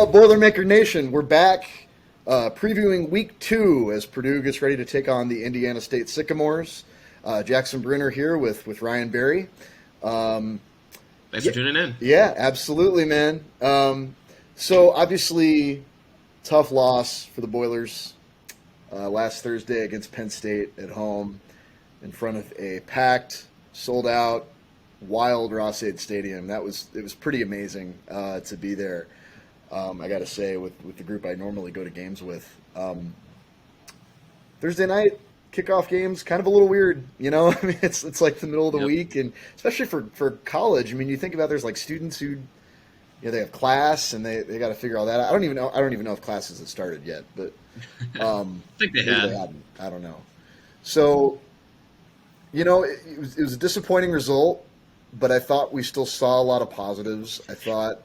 Boilermaker Nation, we're back previewing week 2 as Purdue gets ready to take on the Indiana State Sycamores. Jackson Brenner here with Ryan Berry. Thanks for tuning in. Yeah, absolutely, man. So obviously, tough loss for the Boilers last Thursday against Penn State at home in front of a packed, sold-out, wild Ross-Ade Stadium. It was pretty amazing to be there. I got to say, with the group I normally go to games with. Thursday night kickoff games, kind of a little weird, you know. I mean, it's like the middle of the week, and especially for college. I mean, you think about there's like students who, they have class and they got to figure all that out. I don't even know if classes have started yet, but I think they had. They hadn't. I don't know. So, it was a disappointing result, but I thought we still saw a lot of positives. I thought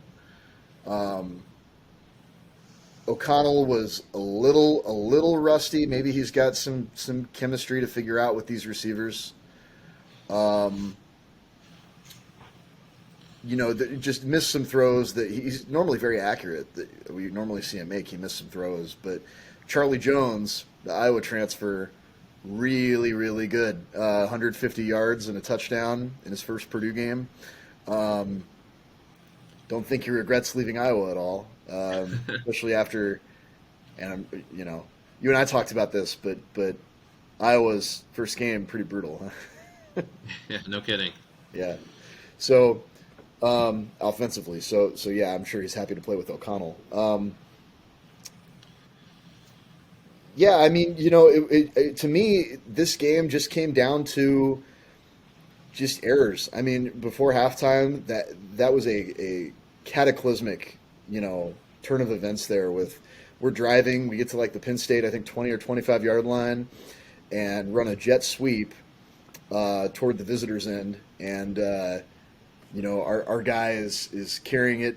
O'Connell was a little rusty. Maybe he's got some chemistry to figure out with these receivers. Just missed some throws that he's normally very accurate. That we normally see him make. He missed some throws, but Charlie Jones, the Iowa transfer, really, really good. 150 yards and a touchdown in his first Purdue game. Don't think he regrets leaving Iowa at all, especially after. And you and I talked about this, but Iowa's first game pretty brutal. Yeah, no kidding. Yeah, so offensively, so yeah, I'm sure he's happy to play with O'Connell. Yeah, I mean, to me, this game just came down to just errors. I mean, before halftime, that was a cataclysmic, turn of events there. We're driving, we get to like the Penn State, I think 20 or 25 yard line, and run a jet sweep toward the visitors' end, and our guy is carrying it,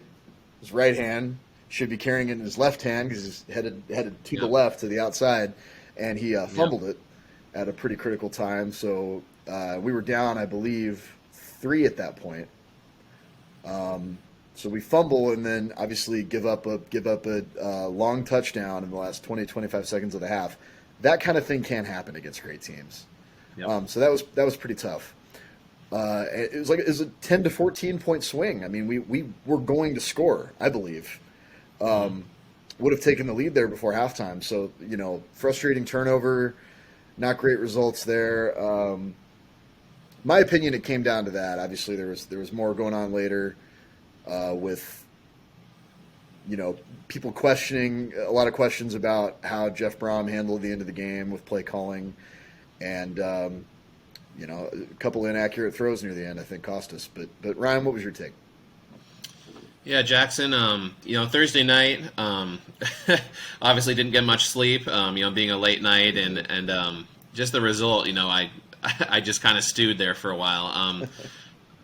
his right hand. Should be carrying it in his left hand because he's headed to the left, to the outside, and he fumbled it at a pretty critical time. So we were down, I believe, 3 at that point. So we fumble and then obviously give up a long touchdown in the last 20, 25 seconds of the half. That kind of thing can happen against great teams. Yep. So that was pretty tough. It was a 10 to 14 point swing. I mean, we were going to score, I believe. Would have taken the lead there before halftime. So, frustrating turnover, not great results there. My opinion, it came down to that. Obviously, there was more going on later with, people questioning, a lot of questions about how Jeff Brom handled the end of the game with play calling. And, a couple inaccurate throws near the end, I think, cost us. But Ryan, what was your take? Yeah, Jackson, Thursday night, obviously didn't get much sleep, being a late night and just the result, I just kind of stewed there for a while.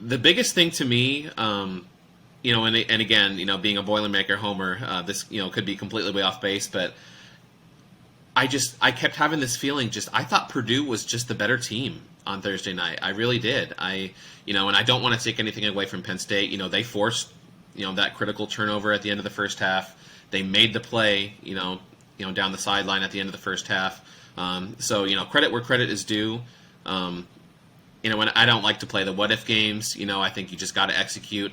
The biggest thing to me, and again, being a Boilermaker homer, this, could be completely way off base, but I kept having this feeling I thought Purdue was just the better team on Thursday night. I really did. And I don't want to take anything away from Penn State. They forced that critical turnover at the end of the first half. They made the play, down the sideline at the end of the first half. So, credit where credit is due. When I don't like to play the what-if games, I think you just got to execute.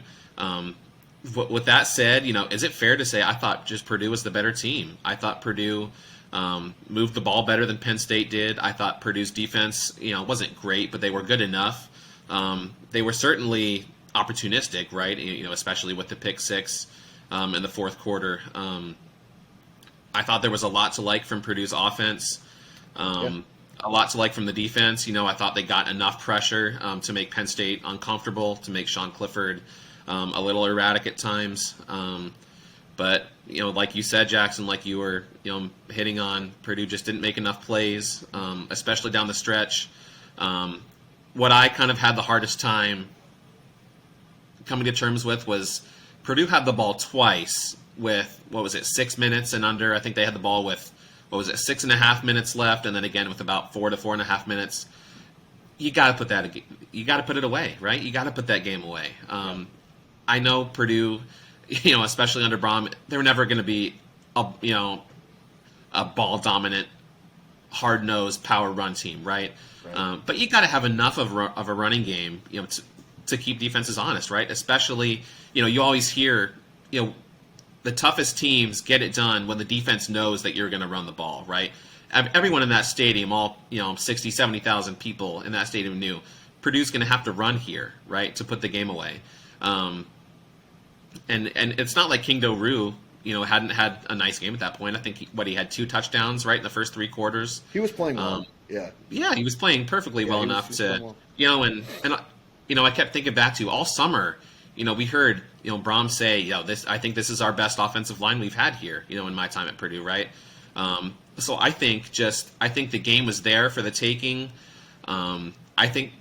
With that said, is it fair to say I thought just Purdue was the better team? I thought Purdue moved the ball better than Penn State did. I thought Purdue's defense, wasn't great, but they were good enough. They were certainly opportunistic, right? Especially with the pick six in the fourth quarter. I thought there was a lot to like from Purdue's offense, a lot to like from the defense. I thought they got enough pressure to make Penn State uncomfortable, to make Sean Clifford a little erratic at times. But like you said, Jackson, like you were hitting on, Purdue just didn't make enough plays, especially down the stretch. What I kind of had the hardest time coming to terms with was Purdue had the ball twice with, 6 minutes and under. I think they had the ball with, 6.5 minutes left, and then again with about 4 to 4.5 minutes. You got to put it away, right? You got to put that game away. I know Purdue, especially under Brom, they're never going to be a ball dominant, hard nosed power run team, right? Right. But you got to have enough of a running game, to keep defenses honest, right? Especially, you always hear, the toughest teams get it done when the defense knows that you're going to run the ball, right? Everyone in that stadium, all 60, 70,000 people in that stadium knew Purdue's going to have to run here, right, to put the game away. And it's not like King Do-Roo, hadn't had a nice game at that point. I think he had 2 touchdowns, right, in the first 3 quarters. He was playing well. Yeah. Yeah, he was playing perfectly well enough to, well. and I kept thinking back to all summer. We heard Brom say, I think this is our best offensive line we've had here. In my time at Purdue, right? So I think the game was there for the taking. I think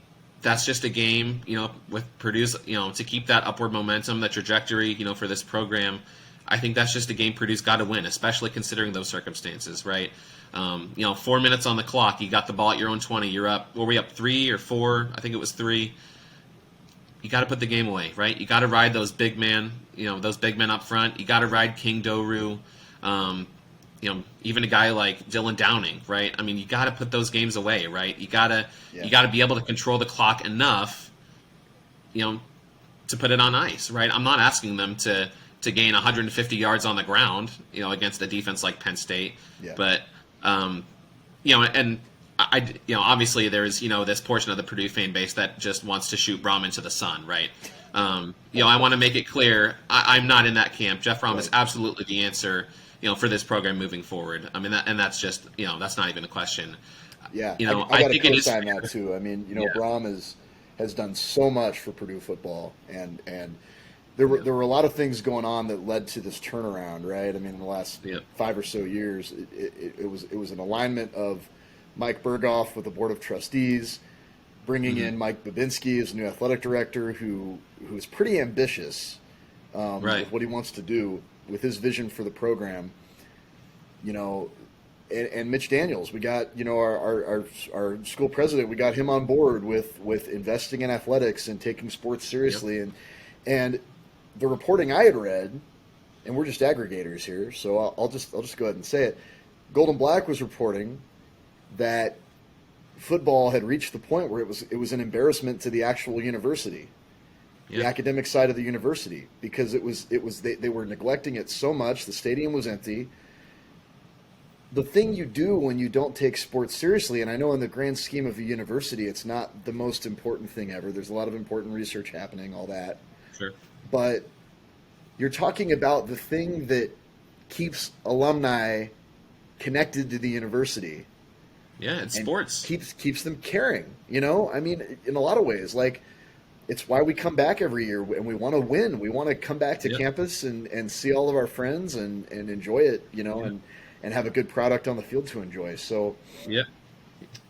that's just a game, with Purdue's, to keep that upward momentum, the trajectory, for this program. I think that's just a game Purdue's got to win, especially considering those circumstances, right? 4 minutes on the clock, you got the ball at your own 20, you're up. Were we up 3 or 4? I think it was 3. You got to put the game away, right? You got to ride those big men, those big men up front. You got to ride King Do-Roo. Even a guy like Dylan Downing, right? I mean, you got to put those games away, right? You got to be able to control the clock enough, to put it on ice, right? I'm not asking them to gain 150 yards on the ground, against a defense like Penn State, but and obviously there's this portion of the Purdue fan base that just wants to shoot Brom into the sun, right? I want to make it clear I'm not in that camp. Jeff Brom is absolutely the answer, for this program moving forward. I mean, that's just that's not even a question. Yeah, I got to think it is co-sign that too. I mean, Brom has done so much for Purdue football, and there were a lot of things going on that led to this turnaround, right? I mean, in the last 5 or so years, it was an alignment of Mike Berghoff with the board of trustees, bringing in Mike Babinski as new athletic director, who is pretty ambitious with what he wants to do with his vision for the program. And Mitch Daniels, we got our school president, we got him on board with investing in athletics and taking sports seriously, and the reporting I had read, and we're just aggregators here, so I'll just go ahead and say it. Golden Black was reporting that football had reached the point where it was an embarrassment to the actual university, the academic side of the university, because they were neglecting it so much. The stadium was empty. The thing you do when you don't take sports seriously, and I know in the grand scheme of a university, it's not the most important thing ever. There's a lot of important research happening, all that. Sure. But you're talking about the thing that keeps alumni connected to the university. Yeah, it's sports. Keeps them caring. I mean, in a lot of ways, like, it's why we come back every year, and we want to win. We want to come back to campus and see all of our friends and enjoy it, and have a good product on the field to enjoy. So, I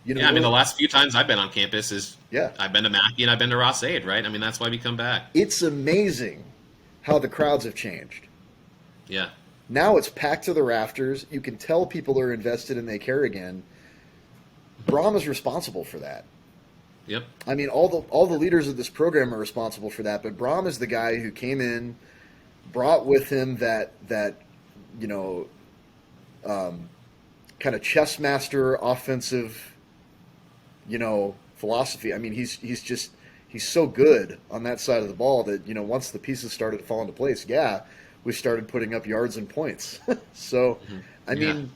mean, the last few times I've been on campus I've been to Mackey and I've been to Ross-Ade, right? I mean, that's why we come back. It's amazing how the crowds have changed. Yeah. Now it's packed to the rafters. You can tell people are invested and they care again. Brom is responsible for that. Yep. I mean, all the leaders of this program are responsible for that, but Brom is the guy who came in, brought with him that kind of chess master offensive, philosophy. I mean, he's so good on that side of the ball that, once the pieces started to fall into place, we started putting up yards and points. So, I mean,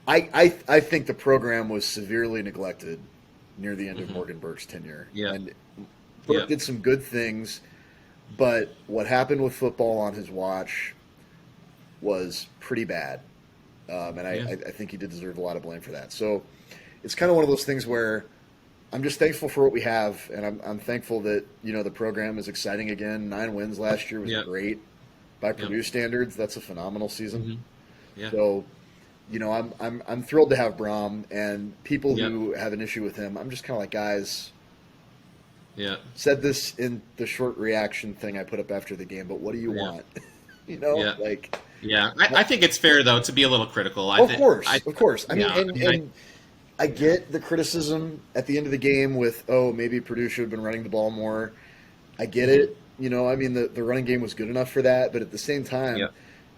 I think the program was severely neglected near the end of Morgan Burke's tenure. Yeah. And Burke did some good things, but what happened with football on his watch was pretty bad. And I think he did deserve a lot of blame for that. So it's kind of one of those things where I'm just thankful for what we have, and I'm thankful that, the program is exciting again. 9 wins last year was great. By Purdue standards, that's a phenomenal season. Yeah. So, I'm thrilled to have Brom, and people who have an issue with him, I'm just kind of like, guys, said this in the short reaction thing I put up after the game, but what do you want? I think it's fair, though, to be a little critical. Of course. I mean, I get the criticism at the end of the game with, maybe Purdue should have been running the ball more. I get it. I mean, the running game was good enough for that, but at the same time,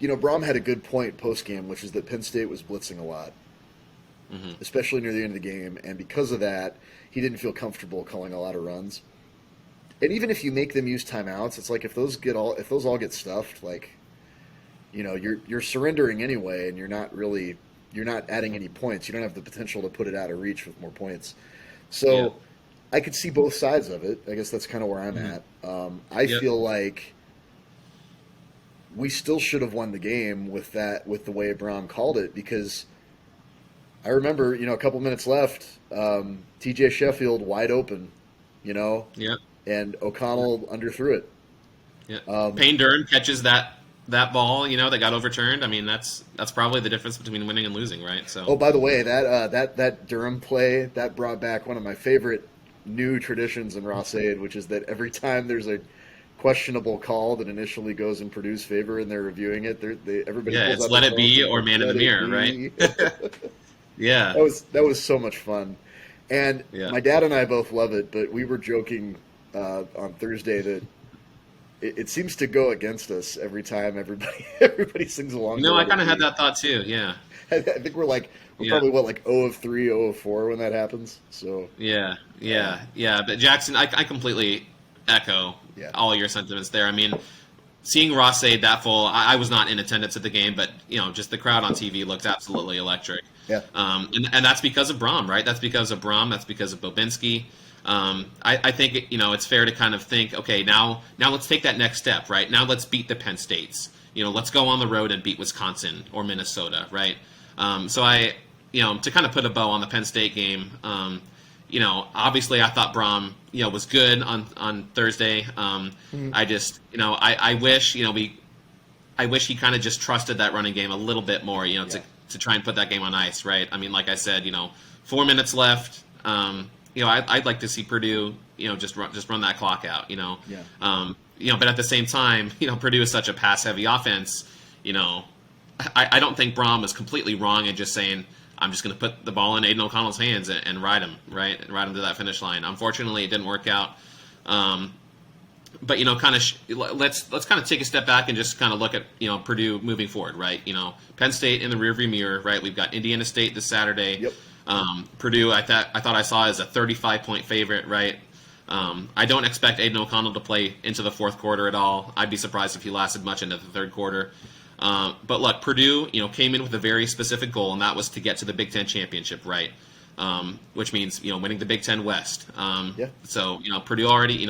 Yep. Brom had a good point post game, which is that Penn State was blitzing a lot, Hmm. especially near the end of the game, and because of that, he didn't feel comfortable calling a lot of runs. And even if you make them use timeouts, it's like if those all get stuffed, like you're surrendering anyway, and you're not adding any points. You don't have the potential to put it out of reach with more points. Yeah. So I could see both sides of it. I guess that's kind of where I'm Hmm. at. I Yep. feel like we still should have won the game with the way Braum called it, because I remember a couple minutes left, T.J. Sheffield wide open, you know, Yep. and O'Connell underthrew it. Yeah. Um, Payne Durham catches that ball, that got overturned. I mean, that's probably the difference between winning and losing, right? So oh, by the way, that Durham play that brought back one of my favorite new traditions in Ross-Ade, which is that every time there's a questionable call that initially goes in Purdue's favor and they're reviewing it, everybody yeah, pulls it's out their let it phones be and or like, man in the let it mirror, right? be. Yeah. That was so much fun, and Yeah. my dad and I both love it. But we were joking on Thursday that it seems to go against us every time everybody everybody sings along to I "Let kind It of had Be." that thought too. Yeah. I think we're Yeah. probably what, like 0 of 3, 0 of 4 when that happens. So Yeah, um, yeah, yeah. But Jackson, I completely echo yeah, all your sentiments there. I mean, seeing Ross Aid that full, I was not in attendance at the game, but just the crowd on TV looked absolutely electric. yeah, And that's because of Brom, right? That's because of Brom. That's because of Bobinski. I think it's fair to kind of think, okay, now let's take that next step, right? Now let's beat the Penn States. Let's go on the road and beat Wisconsin or Minnesota, right? So to kind of put a bow on the Penn State game, obviously I thought Brom, was good on Thursday. Mhm. I just, I wish, I wish he kind of just trusted that running game a little bit more, Yeah, to try and put that game on ice, right? I mean, like I said, 4 minutes left. I'd like to see Purdue, just run that clock out, yeah. But at the same time, Purdue is such a pass heavy offense, you know, I don't think Brom was completely wrong in just saying, I'm just going to put the ball in Aiden O'Connell's hands and ride him, right? And ride him to that finish line. Unfortunately, it didn't work out. Um, but kind of let's kind of take a step back and just kind of look at Purdue moving forward, right? Penn State in the rearview mirror, right? We've got Indiana State this Saturday. Yep. Purdue, I thought I saw as a 35-point favorite, right? I don't expect Aiden O'Connell to play into the fourth quarter at all. I'd be surprised if he lasted much into the third quarter. But look, Purdue, came in with a very specific goal, and that was to get to the Big Ten championship, right? Which means winning the Big Ten West. Yeah. So Purdue already,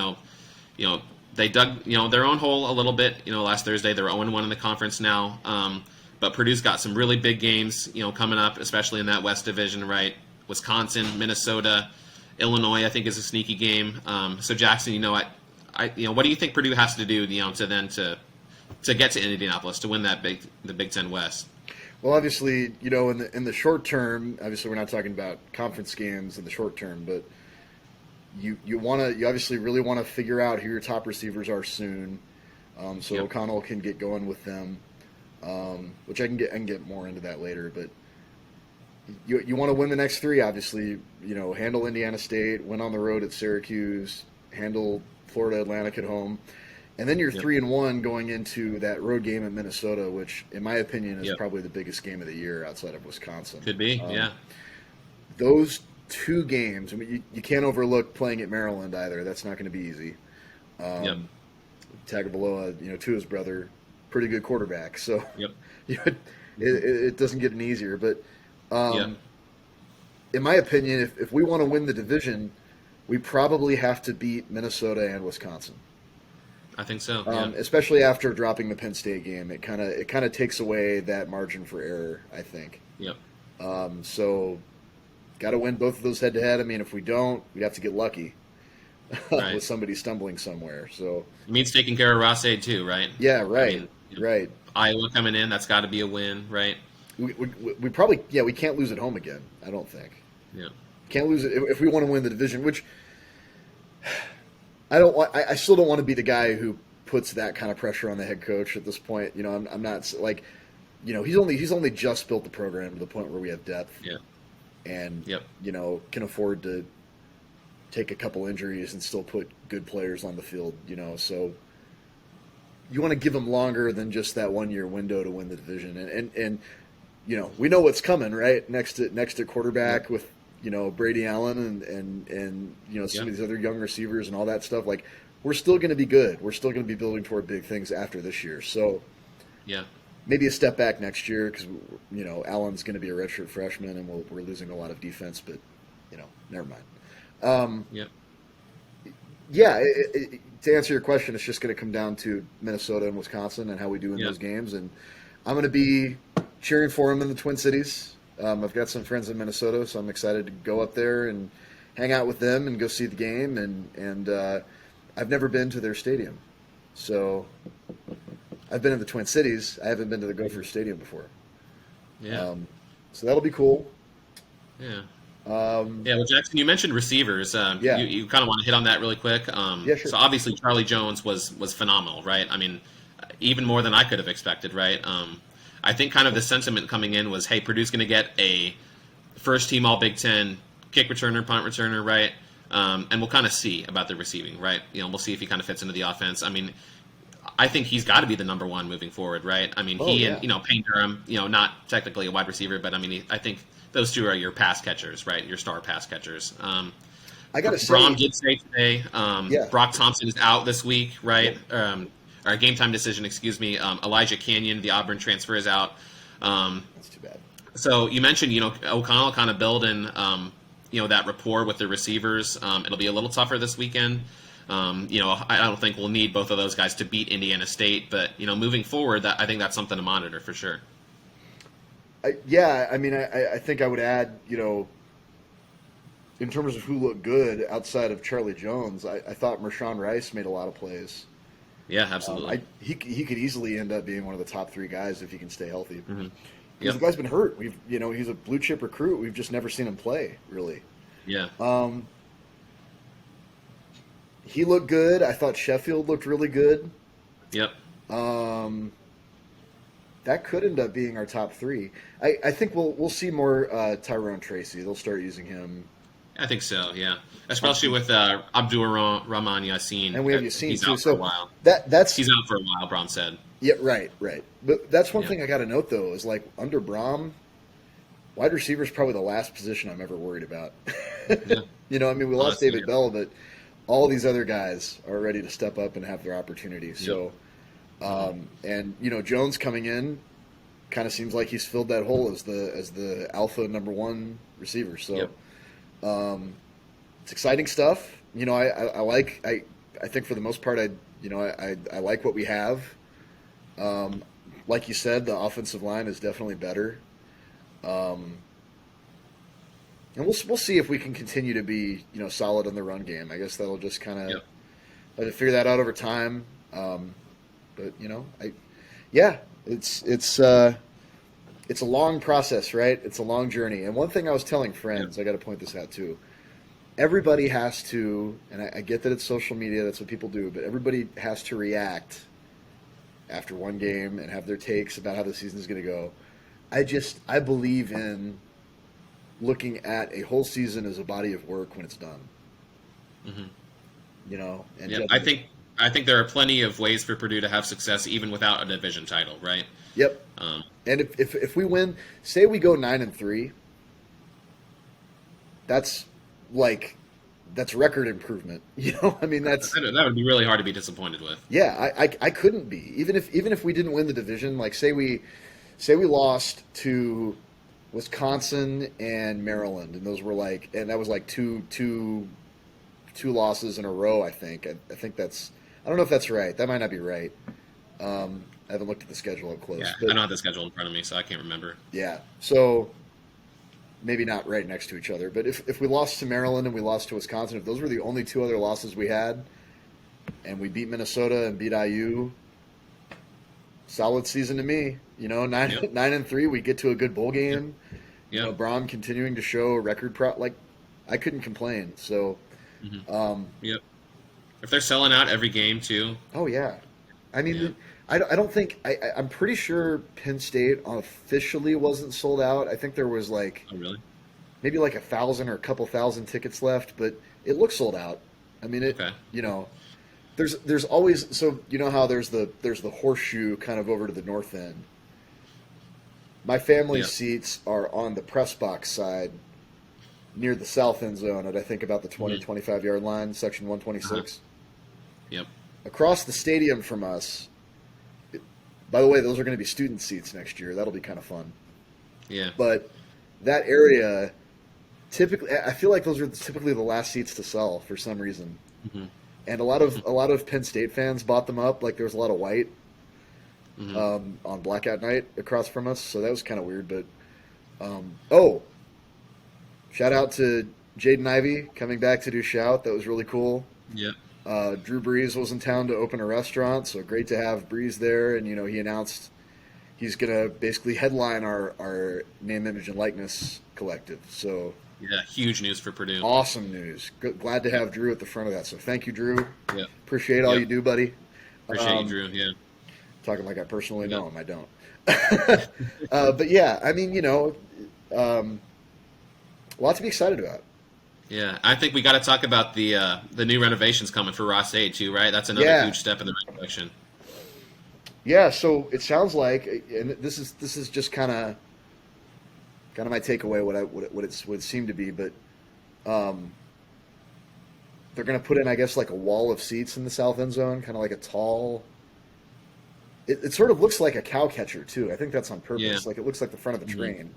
they dug their own hole a little bit. Last Thursday they're 0-1 in the conference now. But Purdue's got some really big games, coming up, especially in that West Division, right? Wisconsin, Minnesota, Illinois, I think is a sneaky game. So Jackson, what do you think Purdue has to do, to get to Indianapolis to win the Big Ten West? Well, obviously, in the short term, obviously we're not talking about conference games in the short term, but you obviously really want to figure out who your top receivers are soon, so Yep. O'Connell can get going with them, which I can get more into that later. But you want to win the next three, obviously. Handle Indiana State, win on the road at Syracuse, handle Florida Atlantic at home, and then you're Yep. 3-1 going into that road game in Minnesota, which, in my opinion, is Yep. probably the biggest game of the year outside of Wisconsin. Could be, Um, yeah. those two games, I mean, you can't overlook playing at Maryland either. That's not going to be easy. Yep. Tagovailoa, Tua's brother, pretty good quarterback. So Yep. it doesn't get any easier. But Yep. in my opinion, if we want to win the division, we probably have to beat Minnesota and Wisconsin. I think so. Yeah. Especially after dropping the Penn State game, it kind of takes away that margin for error, I think. Yep. So got to win both of those head to head. I mean, if we don't, we have to get lucky Right. with somebody stumbling somewhere. So It means taking care of Ross Aid too, right? yeah, I right, mean, right. Iowa coming in, that's got to be a win, right? We probably we can't lose at home again. I don't think Yeah. can't lose it if we want to win the division. Which I don't want. I still don't want to be the guy who puts that kind of pressure on the head coach at this point. I'm not like, he's only just built the program to the point where we have depth Yeah. and Yep. can afford to take a couple injuries and still put good players on the field. So you want to give them longer than just that 1 year window to win the division. And we know what's coming, right? Next to quarterback with Brady Allen and some of these other young receivers and all that stuff. Like, we're still going to be good. We're still going to be building toward big things after this year. So maybe a step back next year because Allen's going to be a redshirt freshman and we're losing a lot of defense, but never mind. To answer your question, it's just going to come down to Minnesota and Wisconsin and how we do in those games. And I'm going to be cheering for them in the Twin Cities. I've got some friends in Minnesota, so I'm excited to go up there and hang out with them and go see the game. And I've never been to their stadium. So I've been in the Twin Cities. I haven't been to the Gopher Stadium before. So that'll be cool. Well, Jackson, you mentioned receivers. You kind of want to hit on that really quick. Sure. So obviously Charlie Jones was phenomenal, right? I mean, even more than I could have expected, right? I think kind of the sentiment coming in was, hey, Purdue's going to get a first-team All-Big Ten kick returner, punt returner, right? And we'll kind of see about the receiving, right? We'll see if he kind of fits into the offense. I mean, I think he's got to be the number one moving forward, right? I mean, and Payne Durham, not technically a wide receiver, but I mean, I think those two are your pass catchers, right? Your star pass catchers. I got to say, Brom did say today, Brock Thompson is out this week, right? Or game time decision, excuse me. Elijah Canyon, the Auburn transfer, is out. That's too bad. So you mentioned, O'Connell kind of building, that rapport with the receivers. It'll be a little tougher this weekend. I don't think we'll need both of those guys to beat Indiana State, but moving forward, I think that's something to monitor for sure. I think I would add, in terms of who looked good outside of Charlie Jones, I thought Mershawn Rice made a lot of plays. Yeah, absolutely. He could easily end up being one of the top three guys if he can stay healthy. Mm-hmm. Because the guy's been hurt. He's a blue chip recruit. We've just never seen him play, really. Yeah. He looked good. I thought Sheffield looked really good. Yep. That could end up being our top three. I think we'll see more Tyrone Tracy. They'll start using him. I think so, yeah. Especially with Abdur Rahman Yassin. And we have Yassin he's too. Out for a while. He's out for a while, Brom said. Yeah, right. But that's one thing I got to note, though, is like under Brom, wide receiver is probably the last position I'm ever worried about. We lost David Bell, but all these other guys are ready to step up and have their opportunity. So, Jones coming in kind of seems like he's filled that hole as the alpha number one receiver. So, it's exciting stuff. I think for the most part, I like what we have. Like you said, the offensive line is definitely better. And we'll see if we can continue to be solid in the run game. I guess that'll just kind of let it figure that out over time. But it's a long process, right? It's a long journey. And one thing I was telling friends, I got to point this out too. Everybody has to, and I get that it's social media, that's what people do, but everybody has to react after one game and have their takes about how the season is going to go. I believe in looking at a whole season as a body of work when it's done. Mm-hmm. I think there are plenty of ways for Purdue to have success even without a division title, right? Yep. And if we win, say we go 9-3, that's record improvement. That would be really hard to be disappointed with. Yeah, I couldn't be. Even if we didn't win the division, like say we lost to Wisconsin and Maryland, and that was like two losses in a row, I think. I think I don't know if that's right. That might not be right. I haven't looked at the schedule up close. Yeah, I don't have the schedule in front of me, so I can't remember. Yeah, so maybe not right next to each other. But if we lost to Maryland and we lost to Wisconsin, if those were the only two other losses we had, and we beat Minnesota and beat IU, solid season to me. 9-3, we get to a good bowl game. Yeah. Brom continuing to show record I couldn't complain. So, if they're selling out every game too. Oh yeah, I mean, I don't think I'm pretty sure Penn State officially wasn't sold out. I think there was maybe 1,000 or a couple thousand tickets left, but it looked sold out. I mean, there's always, so you know how there's the horseshoe kind of over to the north end. My family's Yeah. seats are on the press box side near the south end zone at I think about the 20 Hmm. 25 yard line, section Uh-huh. 126. Yep. Across the stadium from us, by the way, those are going to be student seats next year. That'll be kind of fun. Yeah. But that area, typically, I feel like those are typically the last seats to sell for some reason. Hmm. And a lot of Penn State fans bought them up. Like there was a lot of white Hmm. on blackout night across from us, so that was kind of weird. But oh, shout out to Jaden Ivey coming back to do shout. That was really cool. Yep. Drew Brees was in town to open a restaurant, so great to have Brees there. And he announced he's gonna basically headline our name, image, and likeness collective. So Yeah. Huge news for Purdue. awesome news. Glad to Yep. have Drew at the front of that. So thank you, Drew. Yep. Appreciate all Yep. you do, buddy. Appreciate you, Um, Drew. Yeah. Talking like I personally Yep. know him, I don't. But yeah, I mean, um, a lot to be excited about. Yeah. I think we got to talk about the new renovations coming for Ross Aid too, right? That's another Yeah, huge step in the right direction. yeah. So it sounds like, and this is just kind of my takeaway, what it seemed to be, but um, they're going to put in, I guess, like a wall of seats in the south end zone, kind of like a tall. It sort of looks like a cow catcher too. I think that's on Yeah. purpose. Like it looks like the front of the Hmm. train.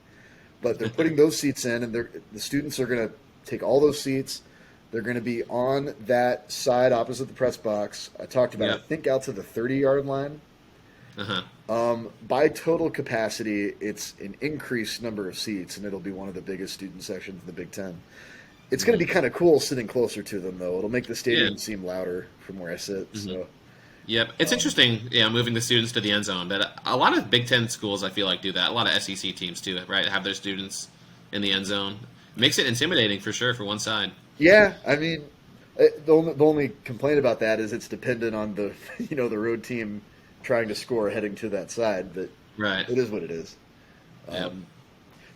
But they're putting those seats in, and the students are going to take all those seats. They're going to be on that side opposite the press box. I talked about, I Yep. think, out to the 30-yard line. Uh-huh. By total capacity, it's an increased number of seats, and it'll be one of the biggest student sections in the Big Ten. It's going to Hmm. be kind of cool sitting closer to them, though. It'll make the Yeah. stadium seem louder from where I sit. Hmm. So, Yep. It's um, interesting, moving the students to the end zone. But a lot of Big Ten schools, I feel like, do that. A lot of SEC teams too, right? Have their students in the end zone. Makes it intimidating for sure for one side. yeah, I mean, the only complaint about that is it's dependent on the the road team trying to score heading to that side, but Right. it is what it is. Yep. Um,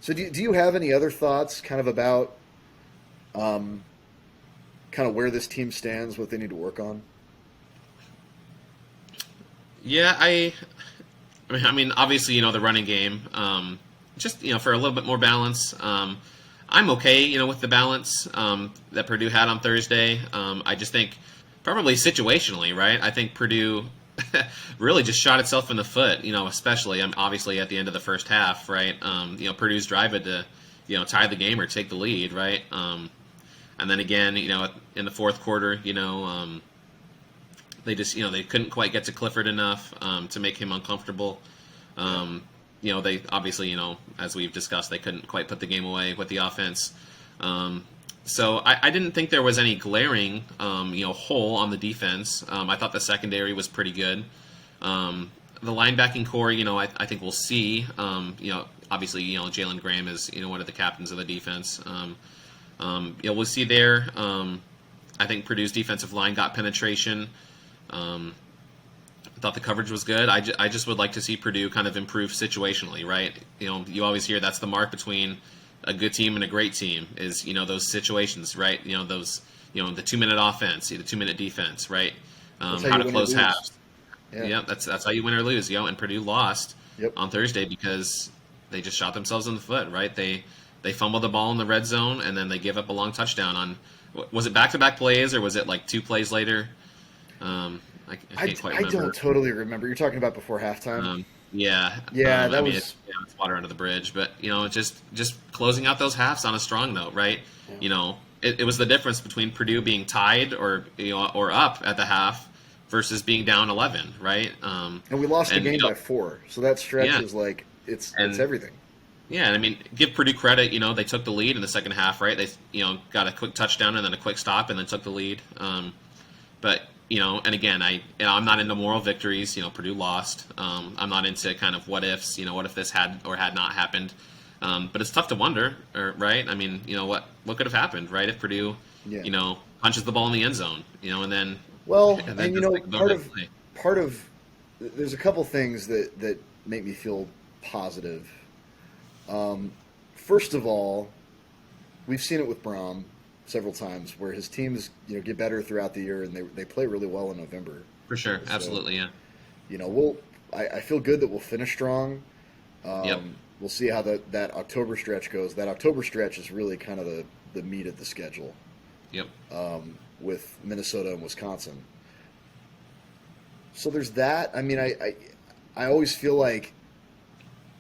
so do you have any other thoughts kind of about um, kind of where this team stands, what they need to work on? Yeah, I mean, obviously, the running game, just, for a little bit more balance. I'm okay, with the balance that Purdue had on Thursday. I just think probably situationally, right? I think Purdue really just shot itself in the foot, especially obviously at the end of the first half, right? Purdue's drive had to, tie the game or take the lead, right? And then again, in the fourth quarter, they just, they couldn't quite get to Clifford enough to make him uncomfortable. Yeah. They obviously, as we've discussed, they couldn't quite put the game away with the offense. So I didn't think there was any glaring, hole on the defense. I thought the secondary was pretty good. The linebacking core, I think we'll see. Obviously, Jalen Graham is, one of the captains of the defense. We'll see there. I think Purdue's defensive line got penetration. I thought the coverage was good. I just would like to see Purdue kind of improve situationally, right? You always hear that's the mark between a good team and a great team is, those situations, right? Those, the 2-minute offense, the 2-minute defense, right? That's how How you to win or close lose. halves. Yeah. Yeah, that's how you win or lose, and Purdue lost Yep. on Thursday because they just shot themselves in the foot, right? They fumbled the ball in the red zone and then they give up a long touchdown on, was it back-to-back plays or was it like 2 plays later? I I, can't quite I don't remember. totally remember. You're talking about before halftime. Yeah, Yeah, I that mean, was. it's water under the bridge, but just closing out those halves on a strong note, right? Yeah. It was the difference between Purdue being tied or or up at the half versus being down 11, right? And we lost the And game by 4, so that stretch yeah, is like it's and everything. yeah, and I mean, give Purdue credit. They took the lead in the second half, right? They got a quick touchdown and then a quick stop and then took the lead. But and again, I'm not into moral victories. Purdue lost. I'm not into kind of what ifs. What if this had or had not happened? But it's tough to wonder, right? I mean, what could have happened, right? If Purdue, Yeah. punches the ball in the end zone, and then Well, and then and does like a part bonehead of play. part of there's a couple things that make me feel positive. First of all, we've seen it with Braum. several times where his teams, get better throughout the year and they play really well in November. For sure, So, absolutely, yeah. I feel good that we'll finish strong. Yep, We'll see how that October stretch goes. That October stretch is really kind of the meat of the schedule, yep. with Minnesota and Wisconsin. So there's that. I mean, I always feel like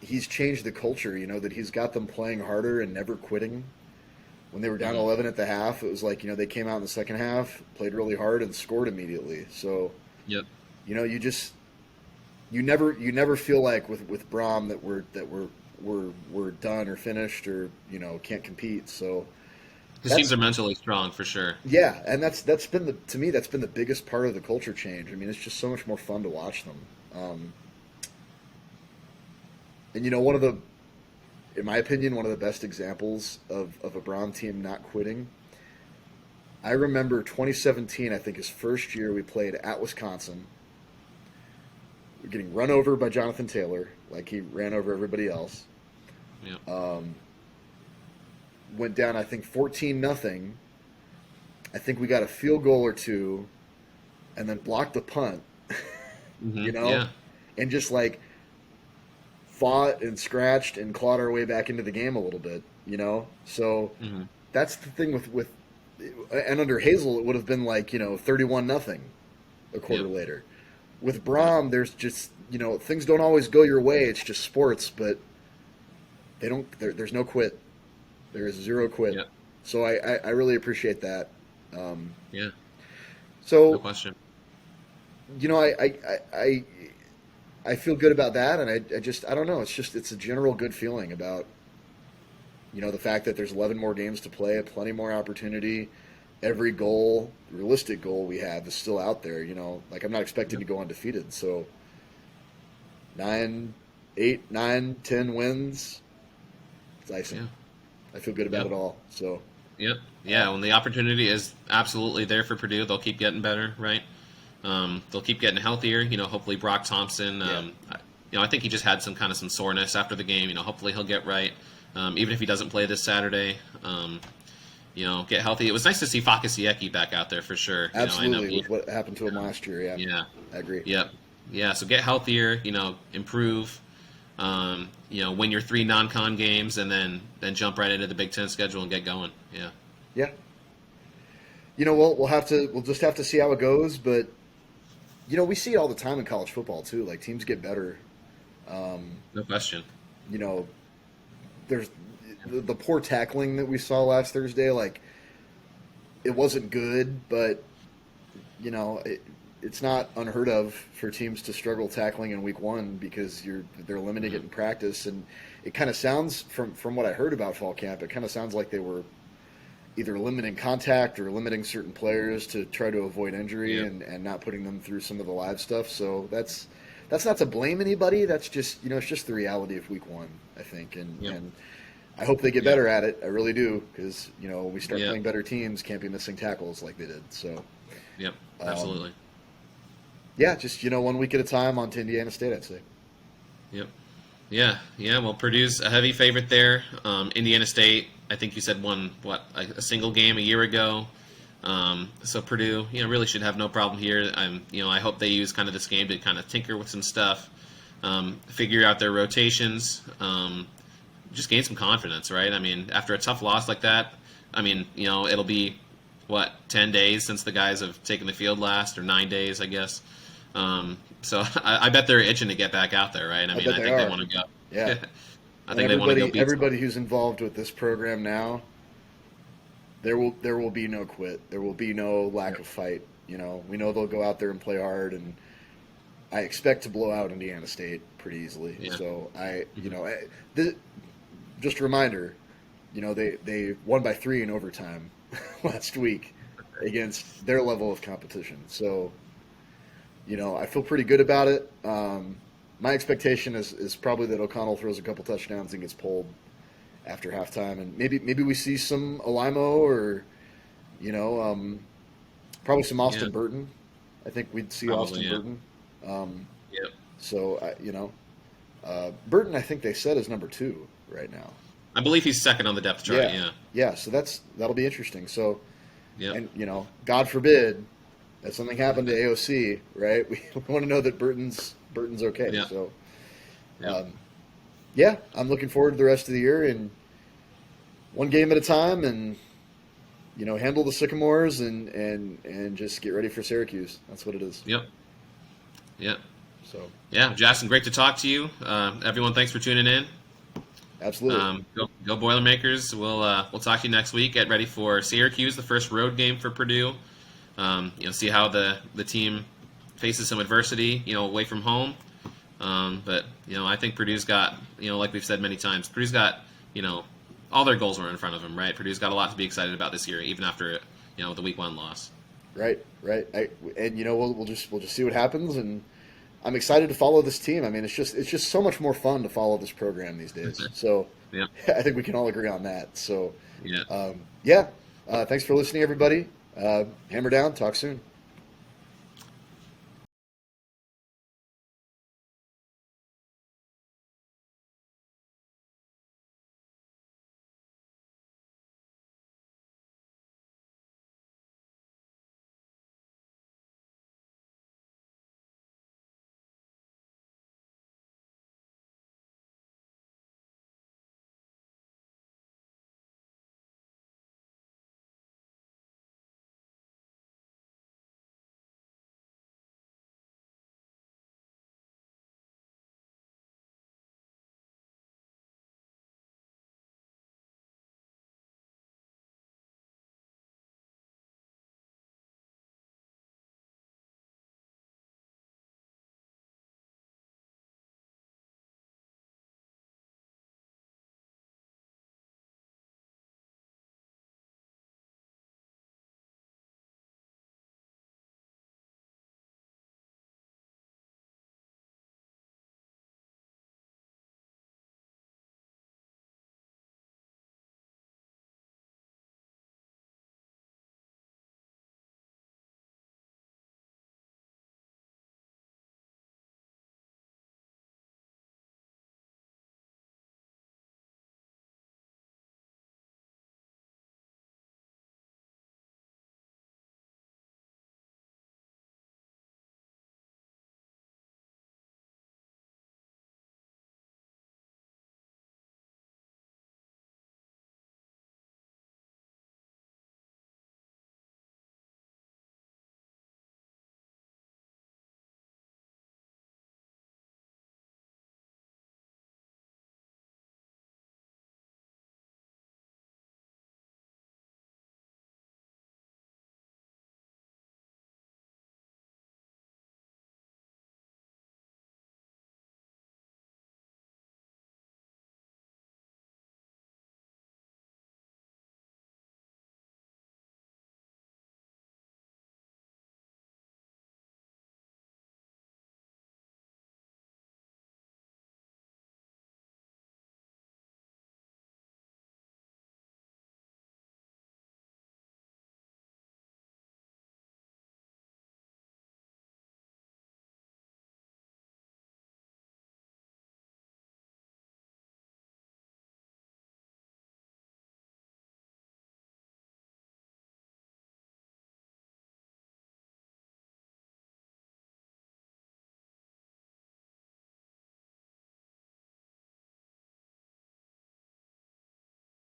he's changed the culture, that he's got them playing harder and never quitting. When they were down Hmm. 11 at the half, it was like, they came out in the second half, played really hard, and scored immediately. So, Yep. you just you never feel like with Brom that we're done or finished or can't compete. So His teams that's are mentally strong for sure. yeah, and that's been to me that's been the biggest part of the culture change. I mean, it's just so much more fun to watch them. And one of the, in my opinion, one of the best examples of a Brown team not quitting. I remember 2017, I think his first year we played at Wisconsin. We're getting run over by Jonathan Taylor, like he ran over everybody else. Yep. Went down, I think 14-0. I think we got a field goal or two, and then blocked the punt. Hmm. you know, Yeah. and just like fought and scratched and clawed our way back into the game a little bit. So Hmm. that's the thing with and under Hazel it would have been like 31-0 a quarter Yep. later. With Yep. Brom, there's just things don't always go your way. It's just sports, but they don't. There's no quit. There is zero quit. Yep. So I really appreciate that. Um, Yeah. No so question. I feel good about that, and I don't know. It's a general good feeling about the fact that there's 11 more games to play, plenty more opportunity. Every goal, realistic goal we have is still out there. Like I'm not expecting Yep. to go undefeated. So 9, 8, 9, 10 wins. It's icing. Yeah. I feel good about Yep. it all. So Yep. uh, Yeah. When the opportunity is absolutely there for Purdue, they'll keep getting better, right? They'll keep getting healthier. Hopefully Brock Thompson. yeah, I think he just had some soreness after the game. Hopefully he'll get right. Even if he doesn't play this Saturday, get healthy. It was nice to see Fakasieki back out there for sure. I know absolutely. he. With what happened to him last year, yeah, Yeah. I agree. Yep. Yeah. So get healthier. Improve. Win your three non-con games, and then jump right into the Big Ten schedule and get going. Yeah. Yeah, we'll just have to see how it goes, but we see it all the time in college football too. Like teams get better. Um, No question. you know, there's the poor tackling that we saw last Thursday. Like it wasn't good, but it's not unheard of for teams to struggle tackling in week one because they're limiting it Mhm. in practice. And it kind of sounds from what I heard about fall camp, it kind of sounds like they were either limiting contact or limiting certain players to try to avoid injury Yeah. and not putting them through some of the live stuff. So that's not to blame anybody. That's just it's just the reality of week one, I think. And Yep. and I hope they get Yep. better at it. I really do because when we start Yep. playing better teams, can't be missing tackles like they did. So Yep. um, Absolutely. yeah, just 1 week at a time on to Indiana State, I'd say. Yep. Yeah. Yeah. Well, Purdue's a heavy favorite there. Indiana State, I think you said won a single game a year ago. So Purdue, really should have no problem here. I hope they use kind of this game to kind of tinker with some stuff, figure out their rotations, just gain some confidence, right? I mean, after a tough loss like that, it'll be 10 days since the guys have taken the field last, or 9 days, I guess. So I bet they're itching to get back out there, right? I bet I they think they are. want to go. Yeah, I and think they want to go beat. everybody who's involved with this program now, there will be no quit. There will be no lack Yep. of fight. We know they'll go out there and play hard, and I expect to blow out Indiana State pretty easily. Yeah. So Mhm. just a reminder, they won by 3 in overtime last week against their level of competition. So I feel pretty good about it. My expectation is probably that O'Connell throws a couple touchdowns and gets pulled after halftime, and maybe we see some Alimo or probably some Yeah. Austin Burton. I think we'd see Probably. Austin Yeah. Burton. Yep. So Burton, I think they said is number 2 right now. I believe he's second on the depth chart. Yeah, Yeah. yeah. So that'll be interesting. So, Yep. and God forbid that something happened to AOC, right? We want to know that Burton's okay. Yeah. So, Yep. yeah, I'm looking forward to the rest of the year and one game at a time, and handle the Sycamores and just get ready for Syracuse. That's what it is. Yep. Yep. So, Yeah, Jackson, great to talk to you. Everyone, thanks for tuning in. absolutely. Go Boilermakers. We'll talk to you next week. Get ready for Syracuse, the first road game for Purdue. See how the team faces some adversity, away from home. But I think Purdue's got, like we've said many times, Purdue's got, all their goals were in front of them, right? Purdue's got a lot to be excited about this year, even after, the week 1 loss. Right. We'll just see what happens, and I'm excited to follow this team. I mean, it's just so much more fun to follow this program these days. So, Yeah. I think we can all agree on that. So, Yeah. yeah. Thanks for listening, everybody. Hammer down. Talk soon.